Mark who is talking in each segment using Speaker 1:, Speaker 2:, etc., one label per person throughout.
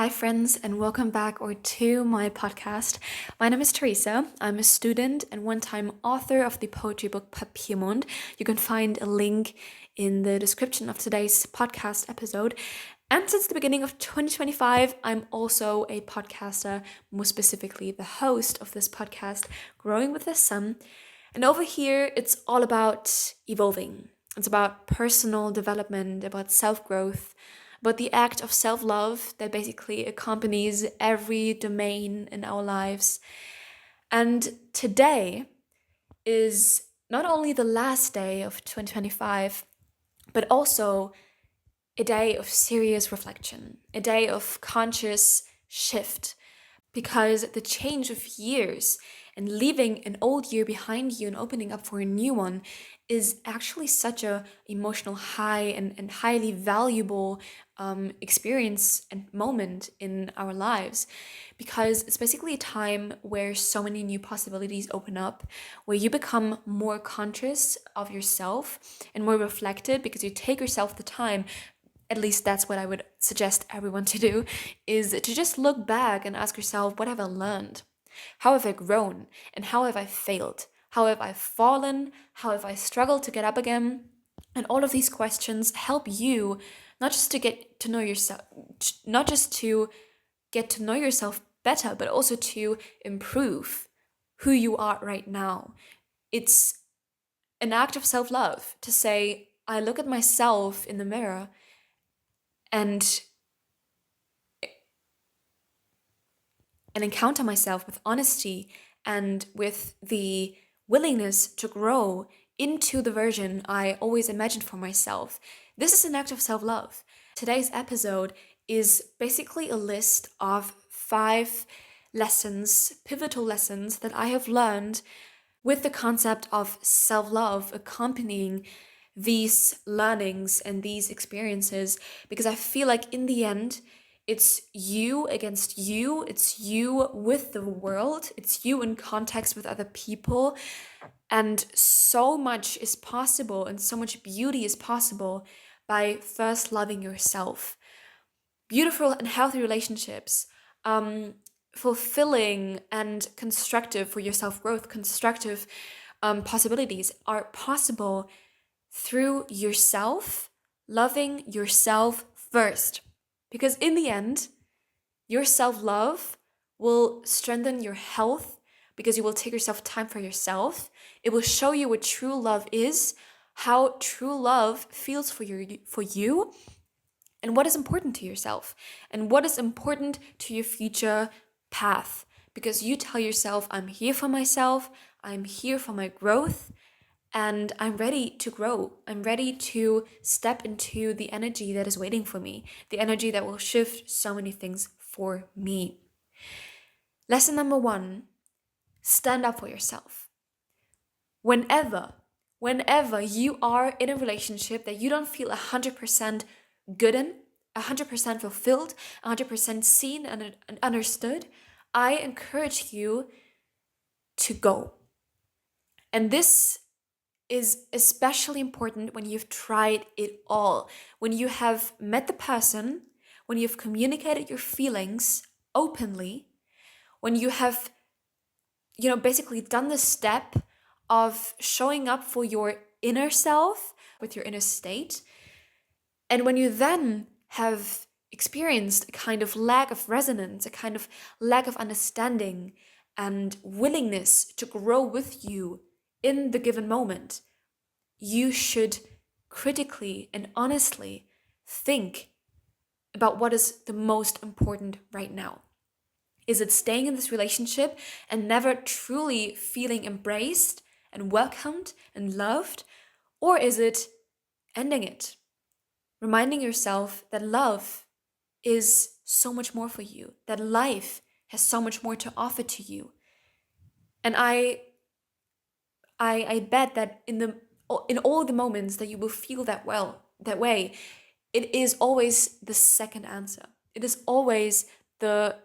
Speaker 1: Hi, friends, and welcome back to my podcast. My name is Teresa. I'm a student and one-time author of the poetry book Papiermond. You can find a link in the description of today's podcast episode. And since the beginning of 2025, I'm also a podcaster, more specifically the host of this podcast, Growing with the Sun. And over here, it's all about evolving. It's about personal development, about self-growth, but the act of self love that basically accompanies every domain in our lives. And today is not only the last day of 2025, but also a day of serious reflection, a day of conscious shift, because the change of years and leaving an old year behind you and opening up for a new one is actually such a emotional high and highly valuable experience and moment in our lives, because it's basically a time where so many new possibilities open up, where you become more conscious of yourself and more reflected because you take yourself the time. At least that's what I would suggest everyone to do, is to just look back and ask yourself, what have I learned? How have I grown? And how have I failed? How have I fallen? How have I struggled to get up again? And all of these questions help you not just to get to know yourself, not just to get to know yourself better, but also to improve who you are right now. It's an act of self-love to say, I look at myself in the mirror and encounter myself with honesty and with the willingness to grow into the version I always imagined for myself. This is an act of self-love. Today's episode is basically a list of 5 lessons, pivotal lessons that I have learned with the concept of self-love accompanying these learnings and these experiences, because I feel like in the end, it's you against you, it's you with the world, it's you in context with other people, and so much is possible and so much beauty is possible by first loving yourself. Beautiful and healthy relationships, fulfilling and constructive for your self-growth, constructive possibilities are possible through yourself, loving yourself first. Because in the end, your self-love will strengthen your health because you will take yourself time for yourself. It will show you what true love is, how true love feels for you, and what is important to yourself, and what is important to your future path. Because you tell yourself, I'm here for myself, I'm here for my growth, and I'm ready to grow. I'm ready to step into the energy that is waiting for me, the energy that will shift so many things for me. Lesson number 1, stand up for yourself. Whenever you are in a relationship that you don't feel 100% good in, 100% fulfilled, 100% seen and understood, I encourage you to go. And this is especially important when you've tried it all, when you have met the person, when you've communicated your feelings openly, when you have, basically done the step of showing up for your inner self with your inner state. And when you then have experienced a kind of lack of resonance, a kind of lack of understanding and willingness to grow with you in the given moment, you should critically and honestly think about what is the most important right now. Is it staying in this relationship and never truly feeling embraced and welcomed and loved? Or is it ending it? Reminding yourself that love is so much more for you, that life has so much more to offer to you. And I bet that in all the moments that you will feel that way, it is always the second answer. It is always the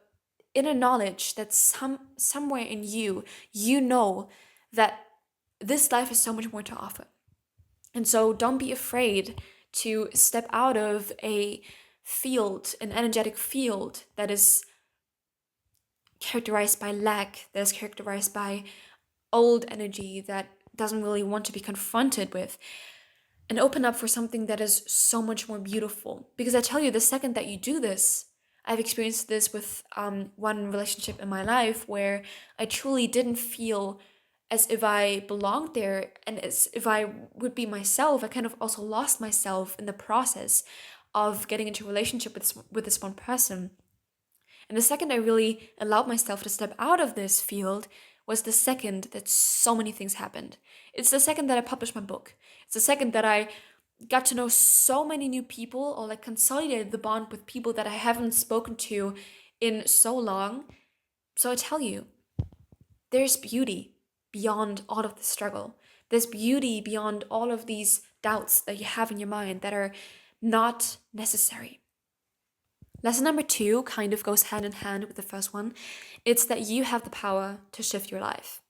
Speaker 1: inner knowledge that somewhere in you know that this life has so much more to offer. And so don't be afraid to step out of a field, an energetic field that is characterized by lack, that is characterized by old energy that doesn't really want to be confronted with, and open up for something that is so much more beautiful. Because I tell you, the second that you do this, I've experienced this with one relationship in my life where I truly didn't feel as if I belonged there and as if I would be myself. I kind of also lost myself in the process of getting into a relationship with this one person. And the second I really allowed myself to step out of this field was the second that so many things happened. It's the second that I published my book. It's the second that I got to know so many new people, or like consolidated the bond with people that I haven't spoken to in so long. So I tell you, there's beauty beyond all of the struggle. There's beauty beyond all of these doubts that you have in your mind that are not necessary. Lesson number 2 kind of goes hand in hand with the first one. It's that you have the power to shift your life.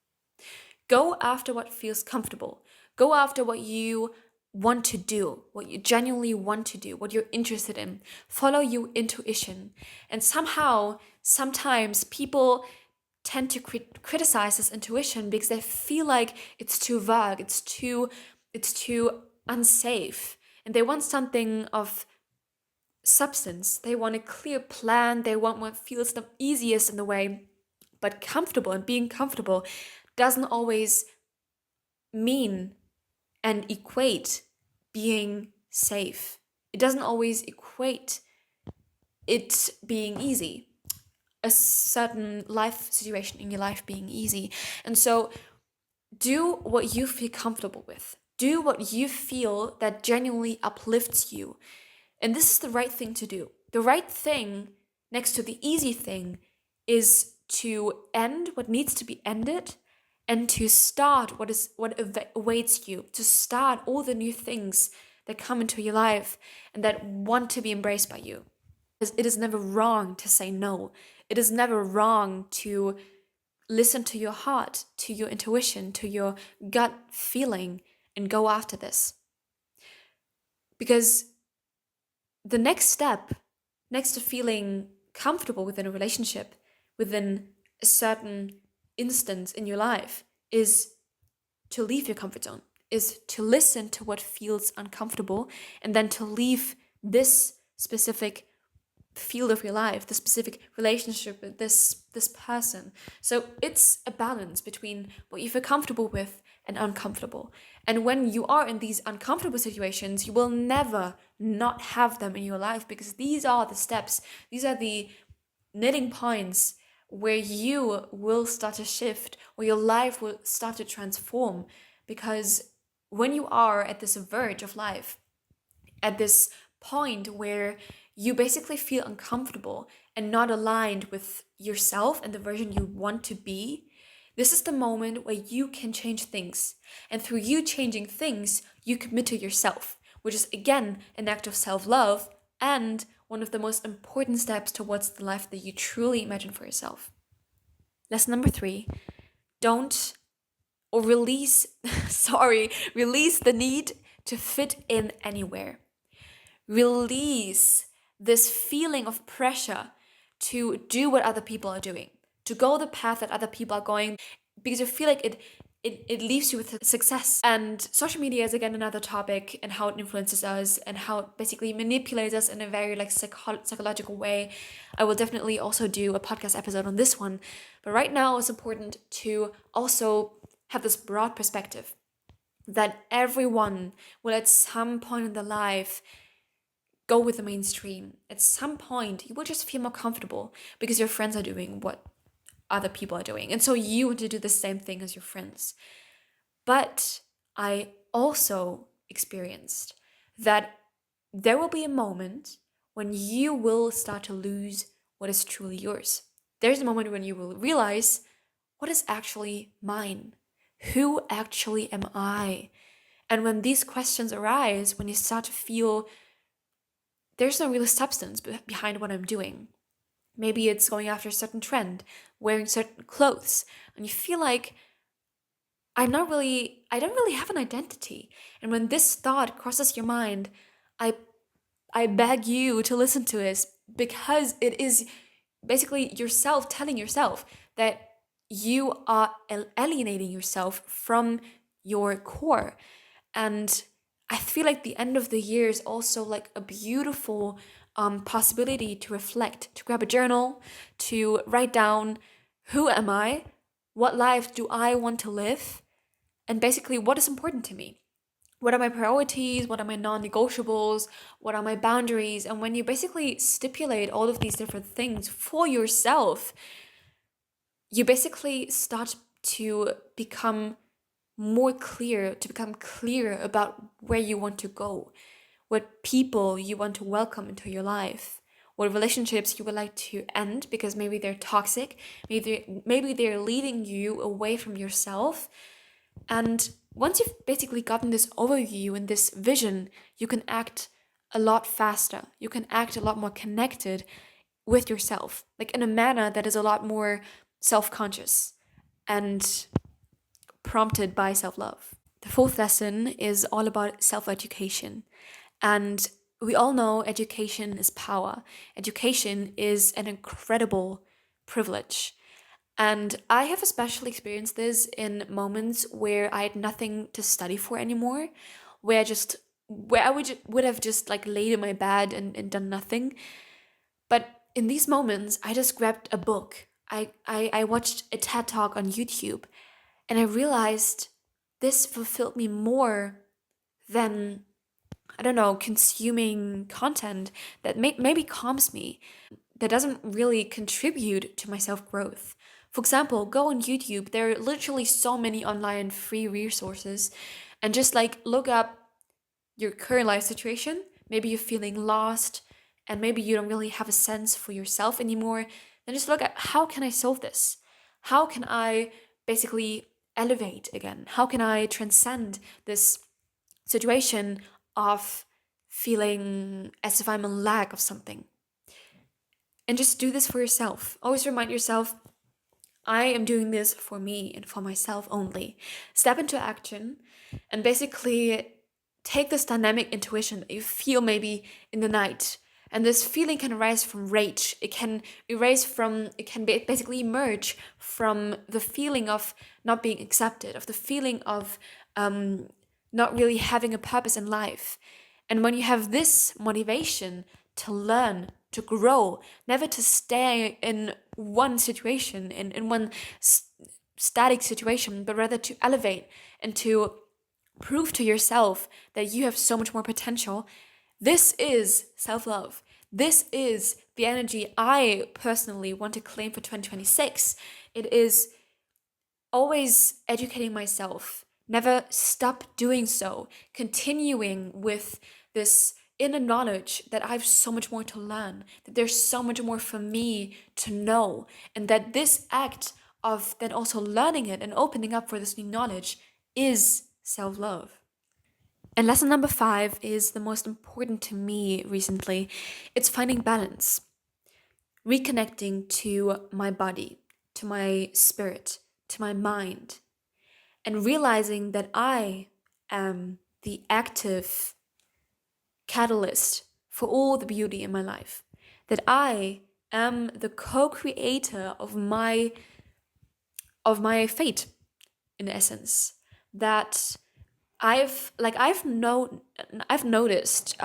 Speaker 1: Go after what feels comfortable. Go after what you want to do, what you genuinely want to do, what you're interested in. Follow your intuition. And somehow, sometimes people tend to criticize this intuition because they feel like it's too vague, it's too unsafe, and they want something of substance. They want a clear plan. They want what feels the easiest in the way, but comfortable. And being comfortable doesn't always mean and equate being safe. It doesn't always equate it being easy, a certain life situation in your life being easy. And so do what you feel comfortable with. Do what you feel that genuinely uplifts you. And this is the right thing to do. The right thing, next to the easy thing, is to end what needs to be ended and to start what awaits you, to start all the new things that come into your life and that want to be embraced by you. It is never wrong to say no. It is never wrong to listen to your heart, to your intuition, to your gut feeling, and go after this. Because the next step, next to feeling comfortable within a relationship, within a certain instance in your life, is to leave your comfort zone, is to listen to what feels uncomfortable, and then to leave this specific field of your life, the specific relationship with this person. So it's a balance between what you feel comfortable with and uncomfortable. And when you are in these uncomfortable situations, you will never not have them in your life, because these are the steps, these are the knitting points where you will start to shift, or your life will start to transform. Because when you are at this verge of life, at this point where you basically feel uncomfortable and not aligned with yourself and the version you want to be, this is the moment where you can change things. And through you changing things, you commit to yourself, which is again an act of self-love and one of the most important steps towards the life that you truly imagine for yourself. Lesson number 3, release the need to fit in anywhere. Release this feeling of pressure to do what other people are doing, to go the path that other people are going, because you feel like it leaves you with success. And social media is again another topic, and how it influences us and how it basically manipulates us in a very like psychological way. I will definitely also do a podcast episode on this one, but right now it's important to also have this broad perspective that everyone will at some point in their life go with the mainstream. At some point, you will just feel more comfortable because your friends are doing what other people are doing. And so you want to do the same thing as your friends. But I also experienced that there will be a moment when you will start to lose what is truly yours. There's a moment when you will realize, what is actually mine? Who actually am I? And when these questions arise, when you start to feel there's no real substance behind what I'm doing. Maybe it's going after a certain trend, wearing certain clothes, and you feel like I don't really have an identity. And when this thought crosses your mind, I I beg you to listen to this, because it is basically yourself telling yourself that you are alienating yourself from your core. And I feel like the end of the year is also like a beautiful possibility to reflect, to grab a journal, to write down, who am I? What life do I want to live? And basically, what is important to me? What are my priorities? What are my non negotiables? What are my boundaries? And when you basically stipulate all of these different things for yourself, you basically start to become more clear, to become clear about where you want to go, what people you want to welcome into your life, what relationships you would like to end because maybe they're toxic, maybe they're leading you away from yourself. And once you've basically gotten this overview and this vision, you can act a lot faster. You can act a lot more connected with yourself, like in a manner that is a lot more self-conscious and prompted by self-love. The fourth lesson is all about self-education. And we all know education is power. Education is an incredible privilege. And I have especially experienced this in moments where I had nothing to study for anymore, where I would have just like laid in my bed and done nothing. But in these moments, I just grabbed a book. I watched a TED Talk on YouTube, and I realized this fulfilled me more than, I don't know, consuming content that maybe calms me, that doesn't really contribute to my self growth. For example, go on YouTube. There are literally so many online free resources, and just like look up your current life situation. Maybe you're feeling lost, and maybe you don't really have a sense for yourself anymore. Then just look at, how can I solve this? How can I basically elevate again? How can I transcend this situation of feeling as if I'm in lack of something? And just do this for yourself. Always remind yourself, I am doing this for me and for myself only. Step into action and basically take this dynamic intuition that you feel maybe in the night. And this feeling can arise from rage. It can basically emerge from the feeling of not being accepted, of the feeling of not really having a purpose in life. And when you have this motivation to learn, to grow, never to stay in one situation, in one static situation, but rather to elevate and to prove to yourself that you have so much more potential. This is self-love. This is the energy I personally want to claim for 2026. It is always educating myself, never stop doing so, continuing with this inner knowledge that I have so much more to learn, that there's so much more for me to know, and that this act of then also learning it and opening up for this new knowledge is self-love. And lesson number 5 is the most important to me recently. It's finding balance, reconnecting to my body, to my spirit, to my mind, and realizing that I am the active catalyst for all the beauty in my life, that I am the co-creator of my fate, in essence, that I've noticed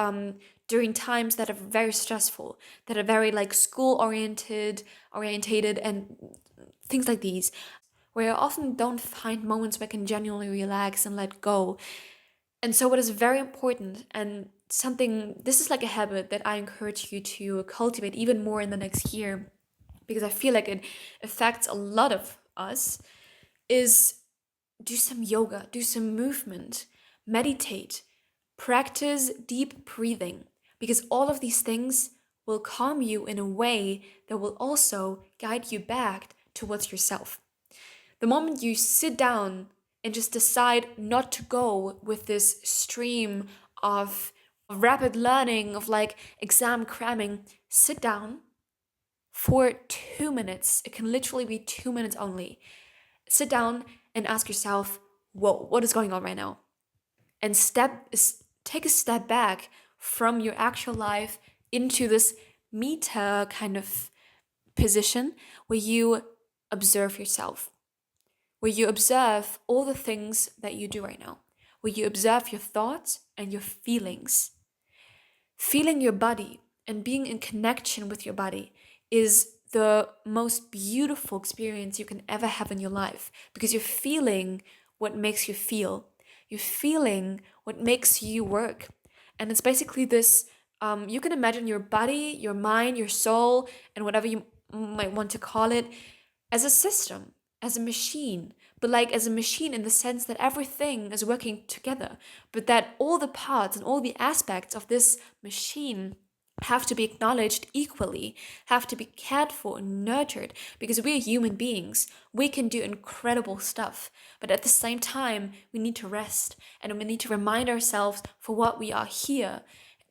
Speaker 1: during times that are very stressful, that are very like school orientated and things like these, where I often don't find moments where I can genuinely relax and let go. And so what is very important, and something, this is like a habit that I encourage you to cultivate even more in the next year, because I feel like it affects a lot of us, is do some yoga, do some movement, meditate, practice deep breathing, because all of these things will calm you in a way that will also guide you back towards yourself. The moment you sit down and just decide not to go with this stream of rapid learning, of like exam cramming, sit down for 2 minutes. It can literally be 2 minutes only. Sit down and ask yourself, whoa, what is going on right now? And take a step back from your actual life into this meta kind of position where you observe yourself, where you observe all the things that you do right now, where you observe your thoughts and your feelings. Feeling your body and being in connection with your body is the most beautiful experience you can ever have in your life, because you're feeling what makes you feel. You're feeling what makes you work. And it's basically this you can imagine your body, your mind, your soul, and whatever you might want to call it, as a system, as a machine, but like as a machine in the sense that everything is working together, but that all the parts and all the aspects of this machine have to be acknowledged equally, have to be cared for and nurtured, because we're human beings. We can do incredible stuff, but at the same time, we need to rest and we need to remind ourselves for what we are here,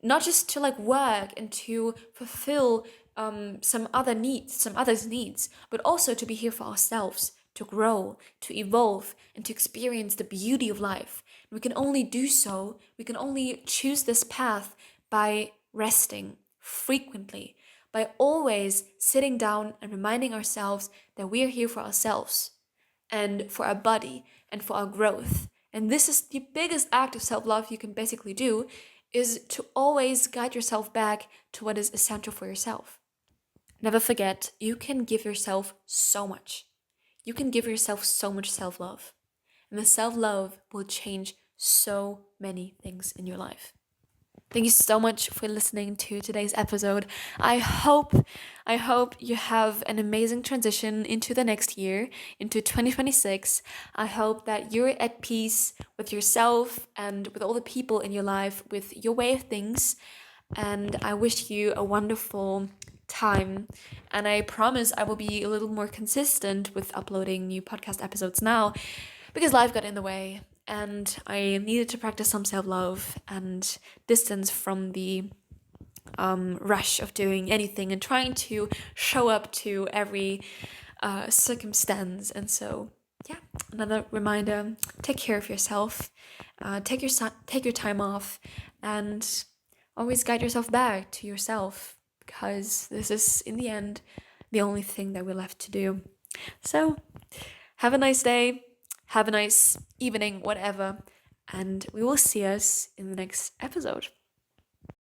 Speaker 1: not just to like work and to fulfill some others' needs, but also to be here for ourselves, to grow, to evolve, and to experience the beauty of life. We can only do so, we can only choose this path by resting frequently, by always sitting down and reminding ourselves that we are here for ourselves and for our body and for our growth. And this is the biggest act of self-love you can basically do, is to always guide yourself back to what is essential for yourself. Never forget, you can give yourself so much. You can give yourself so much self-love. And the self-love will change so many things in your life. Thank you so much for listening to today's episode. I hope you have an amazing transition into the next year, into 2026. I hope that you're at peace with yourself and with all the people in your life, with your way of things. And I wish you a wonderful time. And I promise I will be a little more consistent with uploading new podcast episodes now, because life got in the way. And I needed to practice some self-love and distance from the rush of doing anything and trying to show up to every circumstance. And so, yeah, another reminder: take care of yourself, take your time off, and always guide yourself back to yourself, because this is, in the end, the only thing that we're left to do. So, have a nice day. Have a nice evening, whatever, and we will see us in the next episode.